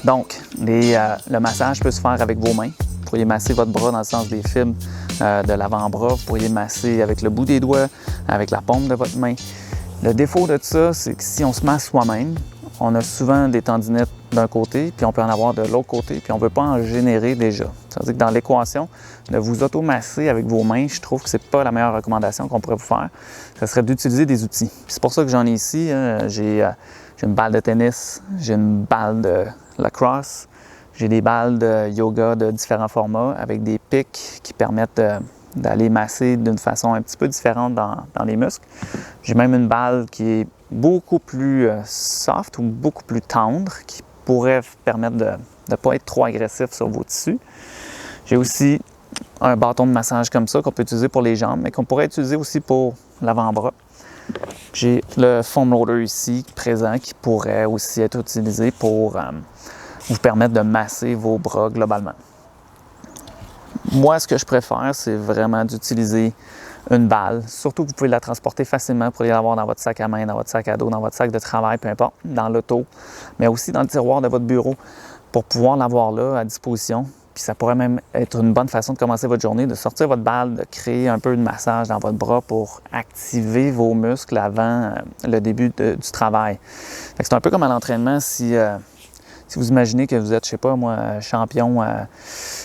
Donc, le massage peut se faire avec vos mains. Vous pourriez masser votre bras dans le sens des fibres de l'avant-bras. Vous pourriez masser avec le bout des doigts, avec la paume de votre main. Le défaut de ça, c'est que si on se masse soi-même, on a souvent des tendinites d'un côté, puis on peut en avoir de l'autre côté, puis on ne veut pas en générer déjà. C'est-à-dire que dans l'équation, de vous auto-masser avec vos mains, je trouve que ce n'est pas la meilleure recommandation qu'on pourrait vous faire. Ce serait d'utiliser des outils. C'est pour ça que j'en ai ici. J'ai une balle de tennis, j'ai une balle de lacrosse, j'ai des balles de yoga de différents formats avec des pics qui permettent d'aller masser d'une façon un petit peu différente dans les muscles. J'ai même une balle qui est beaucoup plus soft ou beaucoup plus tendre, qui pourrait permettre de ne pas être trop agressif sur vos tissus. J'ai aussi un bâton de massage comme ça qu'on peut utiliser pour les jambes, mais qu'on pourrait utiliser aussi pour l'avant-bras. J'ai le foam roller ici présent qui pourrait aussi être utilisé pour vous permettre de masser vos bras globalement. Moi, ce que je préfère, c'est vraiment d'utiliser une balle. Surtout que vous pouvez la transporter facilement pour l'avoir dans votre sac à main, dans votre sac à dos, dans votre sac de travail, peu importe, dans l'auto, mais aussi dans le tiroir de votre bureau pour pouvoir l'avoir là à disposition. Puis ça pourrait même être une bonne façon de commencer votre journée, de sortir votre balle, de créer un peu de massage dans votre bras pour activer vos muscles avant le début du travail. C'est un peu comme à l'entraînement si vous imaginez que vous êtes, je sais pas moi, champion,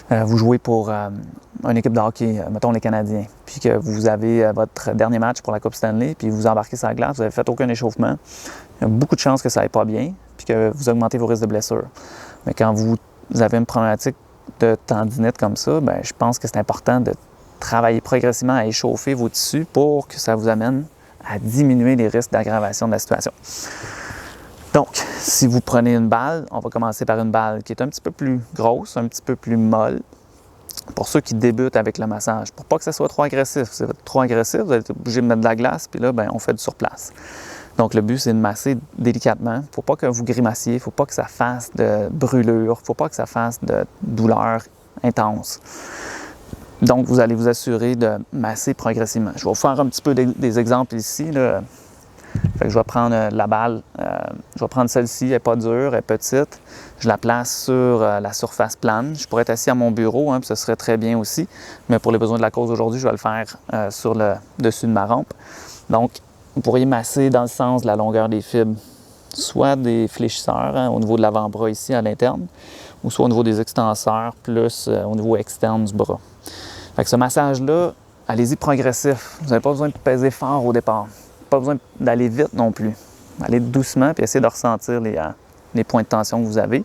vous jouez pour une équipe de hockey, mettons les Canadiens, puis que vous avez votre dernier match pour la Coupe Stanley, puis vous embarquez sur la glace, vous n'avez fait aucun échauffement, il y a beaucoup de chances que ça n'aille pas bien, puis que vous augmentez vos risques de blessures. Mais quand vous avez une problématique de tendinite comme ça, bien, je pense que c'est important de travailler progressivement à échauffer vos tissus pour que ça vous amène à diminuer les risques d'aggravation de la situation. Donc, si vous prenez une balle, on va commencer par une balle qui est un petit peu plus grosse, un petit peu plus molle, pour ceux qui débutent avec le massage, pour pas que ça soit trop agressif. Si c'est trop agressif, vous êtes obligé de mettre de la glace, puis là, bien, on fait du surplace. Donc, le but, c'est de masser délicatement. Il ne faut pas que vous grimaciez, il ne faut pas que ça fasse de brûlure, il ne faut pas que ça fasse de douleur intense. Donc, vous allez vous assurer de masser progressivement. Je vais vous faire un petit peu des exemples ici, là. Fait que je vais prendre la balle, je vais prendre celle-ci, elle n'est pas dure, elle est petite. Je la place sur la surface plane. Je pourrais être assis à mon bureau, puis ce serait très bien aussi. Mais pour les besoins de la cause aujourd'hui, je vais le faire sur le dessus de ma rampe. Donc, vous pourriez masser dans le sens de la longueur des fibres, soit des fléchisseurs au niveau de l'avant-bras ici à l'interne, ou soit au niveau des extenseurs, plus au niveau externe du bras. Fait que ce massage-là, allez-y progressif. Vous n'avez pas besoin de peser fort au départ. Pas besoin d'aller vite non plus. Allez doucement puis essayez de ressentir les points de tension que vous avez.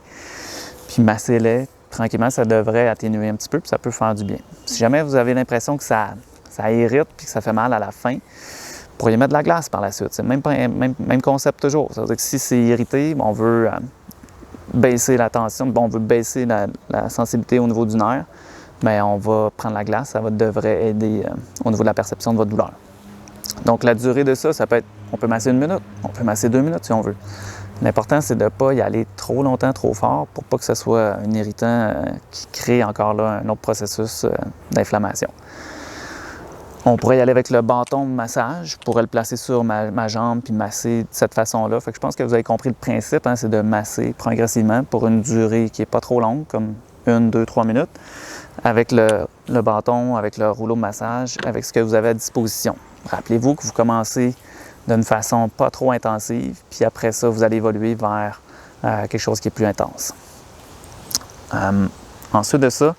Puis massez-les tranquillement, ça devrait atténuer un petit peu puis ça peut faire du bien. Si jamais vous avez l'impression que ça irrite puis que ça fait mal à la fin, vous pourriez mettre de la glace par la suite. C'est le même concept toujours. Ça veut dire que si c'est irrité, on veut baisser la tension, on veut baisser la sensibilité au niveau du nerf, bien, on va prendre la glace, ça devrait aider au niveau de la perception de votre douleur. Donc, la durée de ça peut être, on peut masser 1 minute, on peut masser 2 minutes si on veut. L'important, c'est de ne pas y aller trop longtemps, trop fort pour pas que ce soit un irritant qui crée encore là un autre processus d'inflammation. On pourrait y aller avec le bâton de massage. Je pourrais le placer sur ma jambe puis masser de cette façon-là. Fait que je pense que vous avez compris le principe, c'est de masser progressivement pour une durée qui n'est pas trop longue, comme 1, 2, 3 minutes, avec le bâton, avec le rouleau de massage, avec ce que vous avez à disposition. Rappelez-vous que vous commencez d'une façon pas trop intensive, puis après ça, vous allez évoluer vers quelque chose qui est plus intense. Ensuite de ça,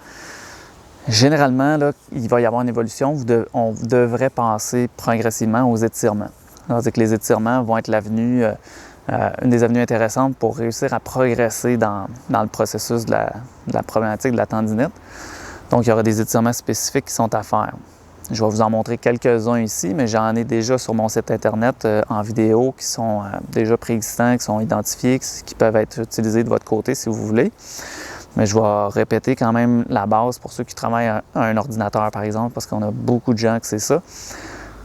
généralement, là, il va y avoir une évolution. On devrait passer progressivement aux étirements. C'est-à-dire que les étirements vont être une des avenues intéressantes pour réussir à progresser dans le processus de la problématique de la tendinite. Donc, il y aura des étirements spécifiques qui sont à faire. Je vais vous en montrer quelques-uns ici, mais j'en ai déjà sur mon site Internet en vidéo qui sont déjà préexistants, qui sont identifiés, qui peuvent être utilisés de votre côté si vous voulez. Mais je vais répéter quand même la base pour ceux qui travaillent à un ordinateur, par exemple, parce qu'on a beaucoup de gens que c'est ça.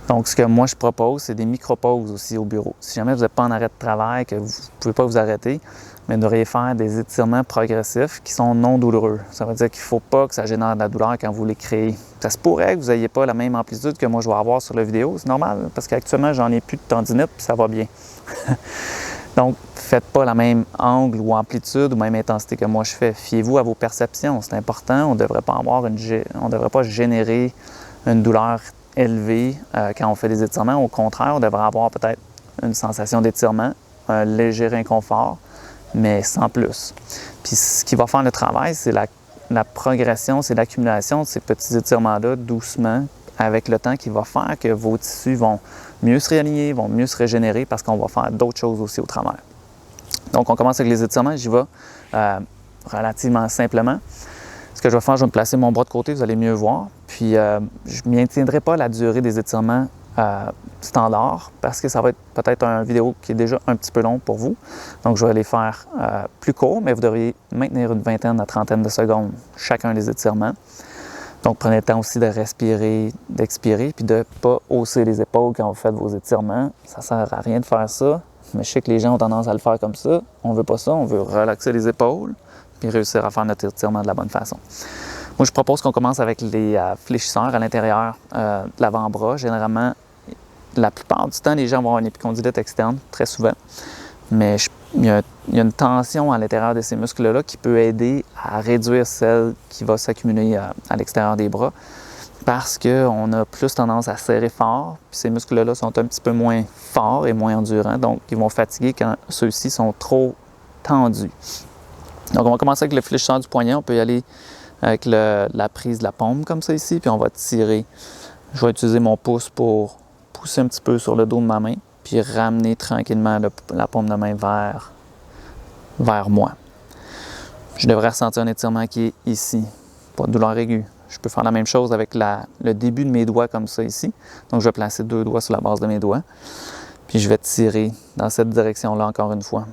Donc, ce que moi, je propose, c'est des micro-pauses aussi au bureau. Si jamais vous n'êtes pas en arrêt de travail, que vous ne pouvez pas vous arrêter, mais vous devriez faire des étirements progressifs qui sont non douloureux. Ça veut dire qu'il ne faut pas que ça génère de la douleur quand vous les créez. Ça se pourrait que vous n'ayez pas la même amplitude que moi je vais avoir sur la vidéo. C'est normal, parce qu'actuellement, j'en ai plus de tendinite, puis ça va bien. Donc, faites pas la même angle ou amplitude ou même intensité que moi je fais. Fiez-vous à vos perceptions, c'est important. On ne devrait pas générer une douleur élevée quand on fait des étirements. Au contraire, on devrait avoir peut-être une sensation d'étirement, un léger inconfort, mais sans plus. Puis ce qui va faire le travail, c'est la progression, c'est l'accumulation de ces petits étirements-là doucement avec le temps qui va faire que vos tissus vont mieux se réaligner, vont mieux se régénérer parce qu'on va faire d'autres choses aussi au travers. Donc, on commence avec les étirements. J'y vais relativement simplement. Ce que je vais faire, je vais me placer mon bras de côté, vous allez mieux voir. Puis, je ne maintiendrai pas la durée des étirements standard parce que ça va être peut-être une vidéo qui est déjà un petit peu longue pour vous. Donc, je vais les faire plus courts, mais vous devriez maintenir une vingtaine à trentaine de secondes chacun des étirements. Donc, prenez le temps aussi de respirer, d'expirer, puis de ne pas hausser les épaules quand vous faites vos étirements. Ça ne sert à rien de faire ça, mais je sais que les gens ont tendance à le faire comme ça. On ne veut pas ça, on veut relaxer les épaules, puis réussir à faire notre étirement de la bonne façon. Moi, je propose qu'on commence avec les fléchisseurs à l'intérieur de l'avant-bras. Généralement, la plupart du temps, les gens vont avoir une épicondylite externe, très souvent. Mais il y a une tension à l'intérieur de ces muscles-là qui peut aider à réduire celle qui va s'accumuler à l'extérieur des bras parce qu'on a plus tendance à serrer fort. Puis ces muscles-là sont un petit peu moins forts et moins endurants, donc ils vont fatiguer quand ceux-ci sont trop tendus. Donc on va commencer avec le fléchisseur du poignet. On peut y aller avec la prise de la paume comme ça ici, puis on va tirer. Je vais utiliser mon pouce pour pousser un petit peu sur le dos de ma main, puis ramener tranquillement la paume de main vers moi. Je devrais ressentir un étirement qui est ici, pas de douleur aiguë. Je peux faire la même chose avec le début de mes doigts comme ça ici. Donc, je vais placer 2 doigts sur la base de mes doigts, puis je vais tirer dans cette direction-là encore une fois.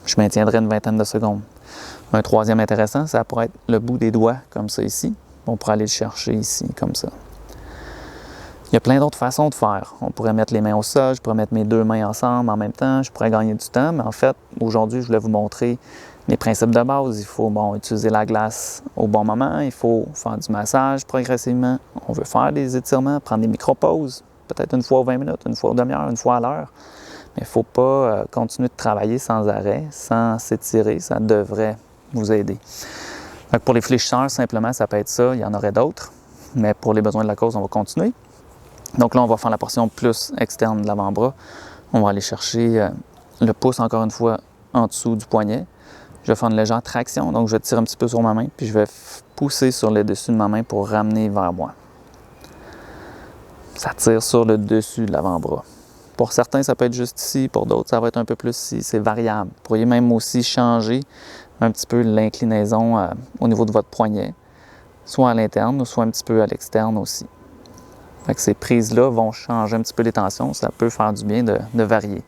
Je maintiendrai une vingtaine de secondes. Un troisième intéressant, ça pourrait être le bout des doigts comme ça ici. On pourrait aller le chercher ici, comme ça. Il y a plein d'autres façons de faire. On pourrait mettre les mains au sol, je pourrais mettre mes 2 mains ensemble en même temps, je pourrais gagner du temps, mais en fait, aujourd'hui, je voulais vous montrer les principes de base. Il faut utiliser la glace au bon moment, il faut faire du massage progressivement, on veut faire des étirements, prendre des micro-pauses, peut-être une fois aux 20 minutes, une fois aux demi-heure, une fois à l'heure, mais il ne faut pas continuer de travailler sans arrêt, sans s'étirer, ça devrait vous aider. Donc pour les fléchisseurs, simplement, ça peut être ça, il y en aurait d'autres, mais pour les besoins de la cause, on va continuer. Donc là, on va faire la portion plus externe de l'avant-bras. On va aller chercher le pouce, encore une fois, en dessous du poignet. Je vais faire une légère traction, donc je vais tirer un petit peu sur ma main, puis je vais pousser sur le dessus de ma main pour ramener vers moi. Ça tire sur le dessus de l'avant-bras. Pour certains, ça peut être juste ici, pour d'autres, ça va être un peu plus ici. C'est variable. Vous pourriez même aussi changer un petit peu l'inclinaison au niveau de votre poignet, soit à l'interne, soit un petit peu à l'externe aussi. Fait que ces prises-là vont changer un petit peu les tensions. Ça peut faire du bien de varier.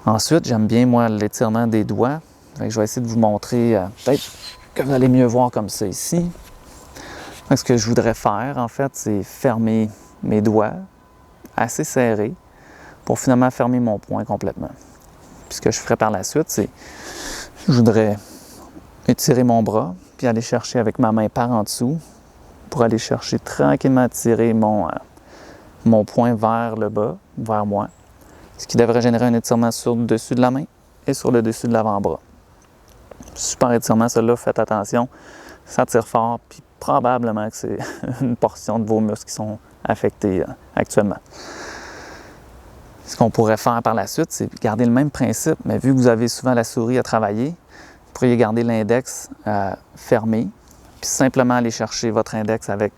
Ensuite, j'aime bien, moi, l'étirement des doigts. Fait que je vais essayer de vous montrer, peut-être que vous allez mieux voir comme ça ici. Fait que ce que je voudrais faire, en fait, c'est fermer mes doigts assez serrés pour finalement fermer mon poing complètement. Puis ce que je ferai par la suite, c'est je voudrais étirer mon bras puis aller chercher avec ma main par en dessous pour aller chercher tranquillement tirer mon poing vers le bas, vers moi, ce qui devrait générer un étirement sur le dessus de la main et sur le dessus de l'avant-bras. Super étirement, celui-là, faites attention, ça tire fort, puis probablement que c'est une portion de vos muscles qui sont affectés actuellement. Ce qu'on pourrait faire par la suite, c'est garder le même principe, mais vu que vous avez souvent la souris à travailler, vous pourriez garder l'index fermé, puis simplement aller chercher votre index avec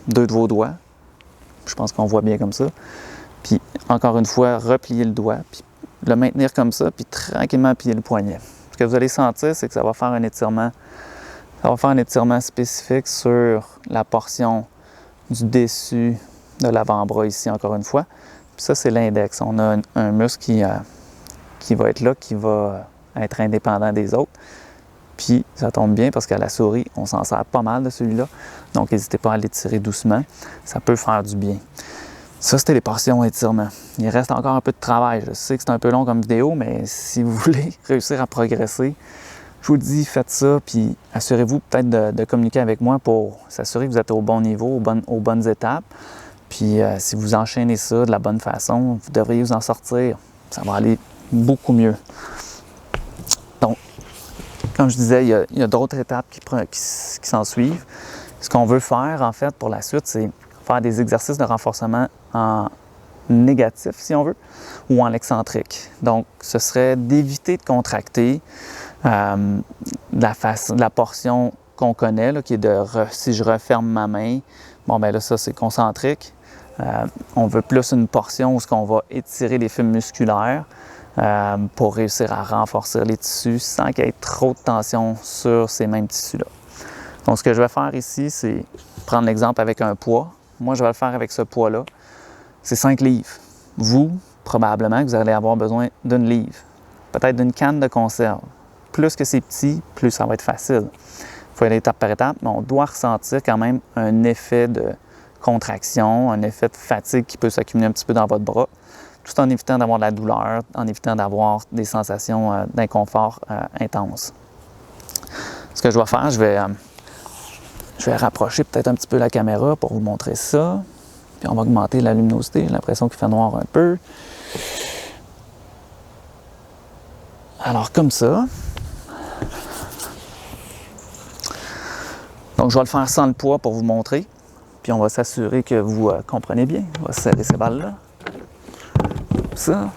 2 de vos doigts. Je pense qu'on voit bien comme ça. Puis, encore une fois, replier le doigt, puis le maintenir comme ça, puis tranquillement plier le poignet. Ce que vous allez sentir, c'est que ça va faire un étirement. Ça va faire un étirement spécifique sur la portion du dessus de l'avant-bras ici, encore une fois. Puis ça, c'est l'index. On a un muscle qui va être là, qui va être indépendant des autres. Puis, ça tombe bien parce qu'à la souris, on s'en sert pas mal de celui-là. Donc, n'hésitez pas à l'étirer doucement. Ça peut faire du bien. Ça, c'était les portions étirement. Il reste encore un peu de travail. Je sais que c'est un peu long comme vidéo, mais si vous voulez réussir à progresser, je vous le dis, faites ça, puis assurez-vous peut-être de communiquer avec moi pour s'assurer que vous êtes au bon niveau, aux bonnes étapes. Puis, si vous enchaînez ça de la bonne façon, vous devriez vous en sortir. Ça va aller beaucoup mieux. Donc, comme je disais, il y a d'autres étapes qui s'en suivent. Ce qu'on veut faire, en fait, pour la suite, c'est faire des exercices de renforcement en négatif, si on veut, ou en excentrique. Donc, ce serait d'éviter de contracter la portion qu'on connaît, là, qui est si je referme ma main, bon, ben là, ça, c'est concentrique. On veut plus une portion où on va étirer les fibres musculaires pour réussir à renforcer les tissus sans qu'il y ait trop de tension sur ces mêmes tissus-là. Donc, ce que je vais faire ici, c'est prendre l'exemple avec un poids. Moi, je vais le faire avec ce poids-là. C'est 5 livres. Vous, probablement, vous allez avoir besoin d'une livre, peut-être d'une canne de conserve. Plus que c'est petit, plus ça va être facile. Il faut aller étape par étape, mais on doit ressentir quand même un effet de contraction, un effet de fatigue qui peut s'accumuler un petit peu dans votre bras, tout en évitant d'avoir de la douleur, en évitant d'avoir des sensations d'inconfort intenses. Ce que je vais faire, je vais rapprocher peut-être un petit peu la caméra pour vous montrer ça. Puis on va augmenter la luminosité. J'ai l'impression qu'il fait noir un peu. Alors, comme ça. Donc, je vais le faire sans le poids pour vous montrer. Puis on va s'assurer que vous comprenez bien. On va serrer ces balles-là. Ça.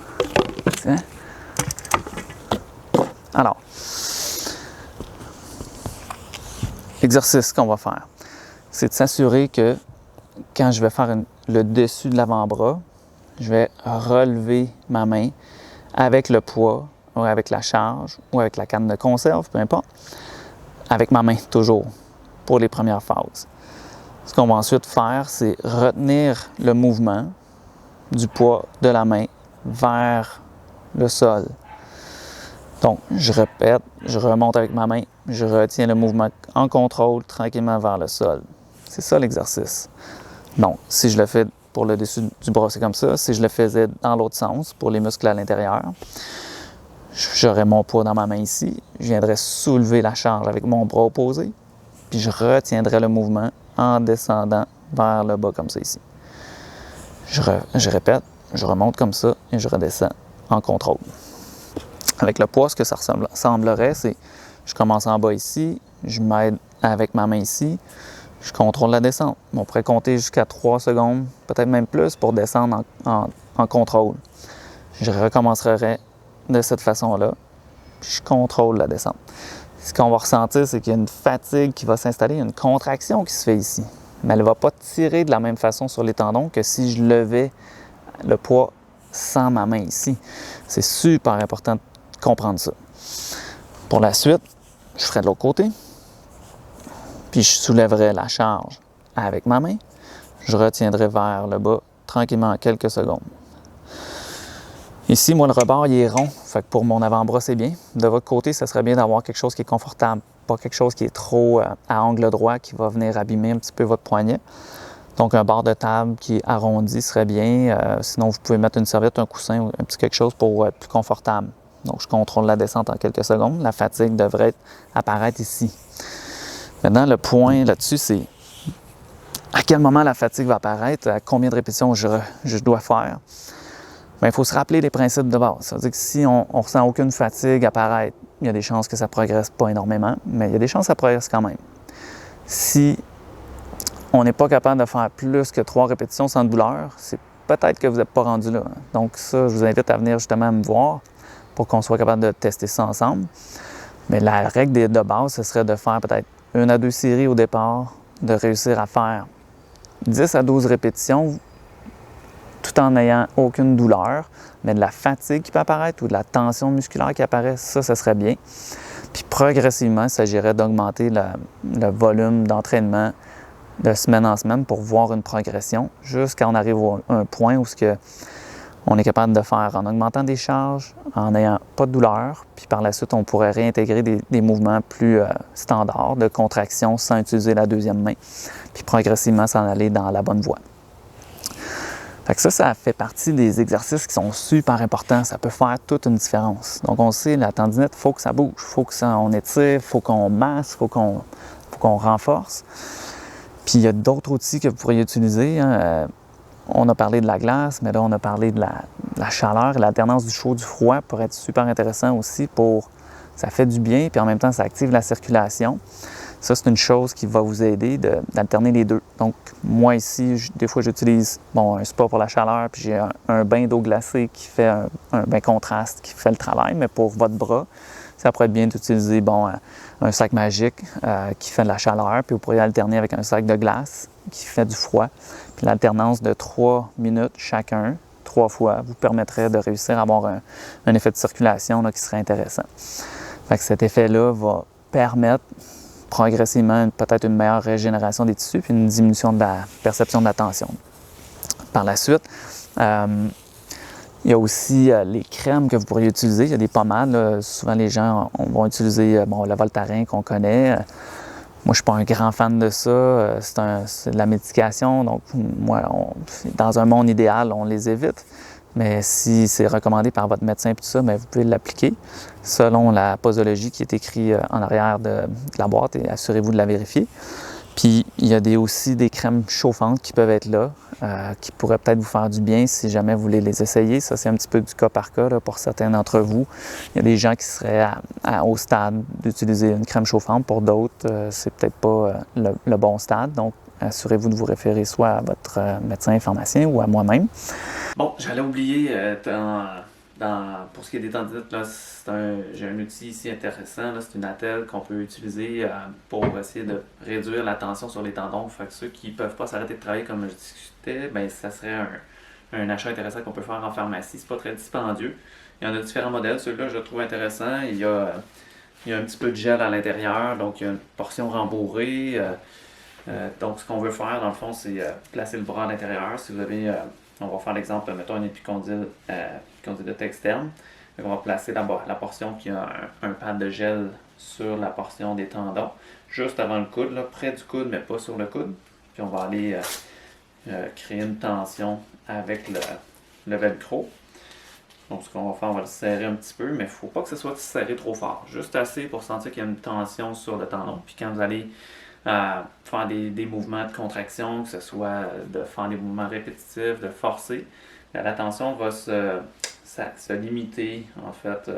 Tiens. Alors, l'exercice qu'on va faire, c'est de s'assurer que quand je vais faire le dessus de l'avant-bras, je vais relever ma main avec le poids, ou avec la charge, ou avec la canne de conserve, peu importe, avec ma main toujours, pour les premières phases. Ce qu'on va ensuite faire, c'est retenir le mouvement du poids de la main vers le sol. Donc, je répète, je remonte avec ma main, je retiens le mouvement en contrôle tranquillement vers le sol. C'est ça l'exercice. Donc, si je le fais pour le dessus du bras, c'est comme ça. Si je le faisais dans l'autre sens, pour les muscles à l'intérieur, j'aurais mon poids dans ma main ici. Je viendrais soulever la charge avec mon bras opposé, puis je retiendrai le mouvement en descendant vers le bas comme ça ici. Je répète, je remonte comme ça et je redescends en contrôle. Avec le poids, ce que ça ressemblerait, c'est je commence en bas ici, je m'aide avec ma main ici, je contrôle la descente. On pourrait compter jusqu'à 3 secondes, peut-être même plus, pour descendre en contrôle. Je recommencerai de cette façon-là, puis je contrôle la descente. Ce qu'on va ressentir, c'est qu'il y a une fatigue qui va s'installer, une contraction qui se fait ici. Mais elle ne va pas tirer de la même façon sur les tendons que si je levais le poids sans ma main ici. C'est super important de comprendre ça. Pour la suite, je ferai de l'autre côté. Puis je soulèverai la charge avec ma main. Je retiendrai vers le bas tranquillement en quelques secondes. Ici, moi, le rebord, il est rond. Fait que pour mon avant-bras, c'est bien. De votre côté, ça serait bien d'avoir quelque chose qui est confortable. Pas quelque chose qui est trop à angle droit, qui va venir abîmer un petit peu votre poignet. Donc, un bord de table qui est arrondi serait bien. Sinon, vous pouvez mettre une serviette, un coussin ou un petit quelque chose pour être plus confortable. Donc, je contrôle la descente en quelques secondes. La fatigue devrait apparaître ici. Maintenant, le point là-dessus, c'est à quel moment la fatigue va apparaître, à combien de répétitions je dois faire. Bien, il faut se rappeler les principes de base. Ça veut dire que si on ne ressent aucune fatigue apparaître, il y a des chances que ça ne progresse pas énormément, mais il y a des chances que ça progresse quand même. Si on n'est pas capable de faire plus que 3 répétitions sans douleur, c'est peut-être que vous n'êtes pas rendu là. Donc ça, je vous invite à venir justement me voir pour qu'on soit capable de tester ça ensemble. Mais la règle de base, ce serait de faire peut-être 1 à 2 séries au départ, de réussir à faire 10 à 12 répétitions tout en n'ayant aucune douleur, mais de la fatigue qui peut apparaître ou de la tension musculaire qui apparaît, ça serait bien. Puis progressivement, il s'agirait d'augmenter le volume d'entraînement de semaine en semaine pour voir une progression jusqu'à on arrive à un point où on est capable de faire en augmentant des charges, en n'ayant pas de douleur, puis par la suite, on pourrait réintégrer des mouvements plus standards de contraction sans utiliser la deuxième main, puis progressivement s'en aller dans la bonne voie. Fait que ça fait partie des exercices qui sont super importants. Ça peut faire toute une différence. Donc, on sait, la tendinite, il faut que ça bouge, il faut qu'on étire, il faut qu'on masse, il faut qu'on renforce. Puis, il y a d'autres outils que vous pourriez utiliser. on a parlé de la glace, mais là, on a parlé de la chaleur et l'alternance du chaud, du froid pourrait être super intéressant aussi ça fait du bien, puis en même temps, ça active la circulation. Ça, c'est une chose qui va vous aider d'alterner les deux. Donc, moi ici, des fois, j'utilise un spa pour la chaleur, puis j'ai un bain d'eau glacée qui fait un bain contraste qui fait le travail, mais pour votre bras, ça pourrait être bien d'utiliser un sac magique qui fait de la chaleur, puis vous pourriez alterner avec un sac de glace qui fait du froid. Puis l'alternance de 3 minutes chacun, 3 fois, vous permettrait de réussir à avoir un effet de circulation là, qui serait intéressant. Fait que cet effet-là va permettre progressivement peut-être une meilleure régénération des tissus puis une diminution de la perception de la tension. Par la suite, il y a aussi les crèmes que vous pourriez utiliser. Il y a des pommades. Là. Souvent, les gens vont utiliser le Voltaren qu'on connaît. Moi, je ne suis pas un grand fan de ça. C'est de la médication. Donc, moi, dans un monde idéal, on les évite. Mais si c'est recommandé par votre médecin et tout ça, bien, vous pouvez l'appliquer selon la posologie qui est écrite en arrière de la boîte et assurez-vous de la vérifier. Puis, il y a aussi des crèmes chauffantes qui peuvent être là, qui pourraient peut-être vous faire du bien si jamais vous voulez les essayer. Ça, c'est un petit peu du cas par cas là, pour certains d'entre vous. Il y a des gens qui seraient au stade d'utiliser une crème chauffante. Pour d'autres, c'est peut-être pas le bon stade. Donc, assurez-vous de vous référer soit à votre médecin pharmacien ou à moi-même. Bon, j'allais oublier, pour ce qui est des tendinites, là, j'ai un outil ici intéressant. Là, c'est une attelle qu'on peut utiliser pour essayer de réduire la tension sur les tendons. Fait que ceux qui ne peuvent pas s'arrêter de travailler comme je discutais, bien, ça serait un achat intéressant qu'on peut faire en pharmacie. C'est pas très dispendieux. Il y en a différents modèles. Celui-là, je le trouve intéressant. Il y a un petit peu de gel à l'intérieur, donc il y a une portion rembourrée. Donc, ce qu'on veut faire, dans le fond, c'est placer le bras à l'intérieur. Si vous avez, on va faire l'exemple, mettons une épicondylite externe. Donc, on va placer la portion qui a un pad de gel sur la portion des tendons, juste avant le coude, là, près du coude, mais pas sur le coude. Puis, on va aller créer une tension avec le velcro. Donc, ce qu'on va faire, on va le serrer un petit peu, mais il ne faut pas que ce soit serré trop fort. Juste assez pour sentir qu'il y a une tension sur le tendon. Puis, quand vous allez faire des mouvements de contraction, que ce soit de faire des mouvements répétitifs, de forcer, la tension va se limiter en fait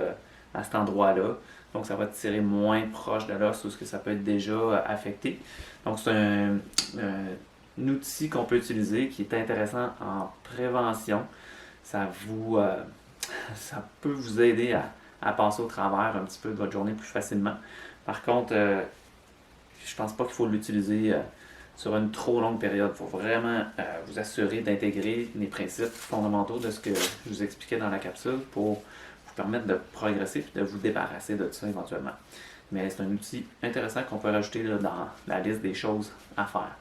à cet endroit-là. Donc ça va tirer moins proche de l'os où ça peut être déjà affecté. Donc c'est un outil qu'on peut utiliser qui est intéressant en prévention. Ça peut vous aider à passer au travers un petit peu de votre journée plus facilement. Par contre, je pense pas qu'il faut l'utiliser sur une trop longue période. Il faut vraiment vous assurer d'intégrer les principes fondamentaux de ce que je vous expliquais dans la capsule pour vous permettre de progresser et de vous débarrasser de ça éventuellement. Mais c'est un outil intéressant qu'on peut rajouter là, dans la liste des choses à faire.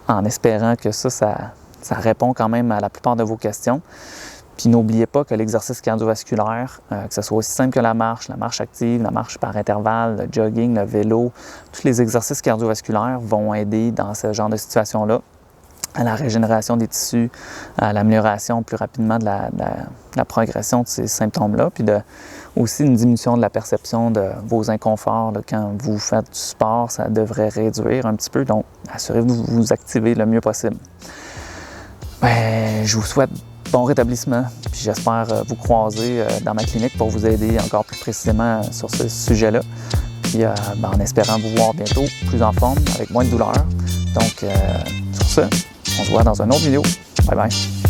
En espérant que ça répond quand même à la plupart de vos questions. Puis n'oubliez pas que l'exercice cardiovasculaire, que ce soit aussi simple que la marche active, la marche par intervalle, le jogging, le vélo, tous les exercices cardiovasculaires vont aider dans ce genre de situation-là à la régénération des tissus, à l'amélioration plus rapidement de la progression de ces symptômes-là, puis aussi une diminution de la perception de vos inconforts. Là, quand vous faites du sport, ça devrait réduire un petit peu, donc assurez-vous de vous activer le mieux possible. Je vous souhaite bon rétablissement, puis j'espère vous croiser dans ma clinique pour vous aider encore plus précisément sur ce sujet-là. Puis en espérant vous voir bientôt plus en forme, avec moins de douleur. Donc, sur ce, on se voit dans une autre vidéo. Bye bye!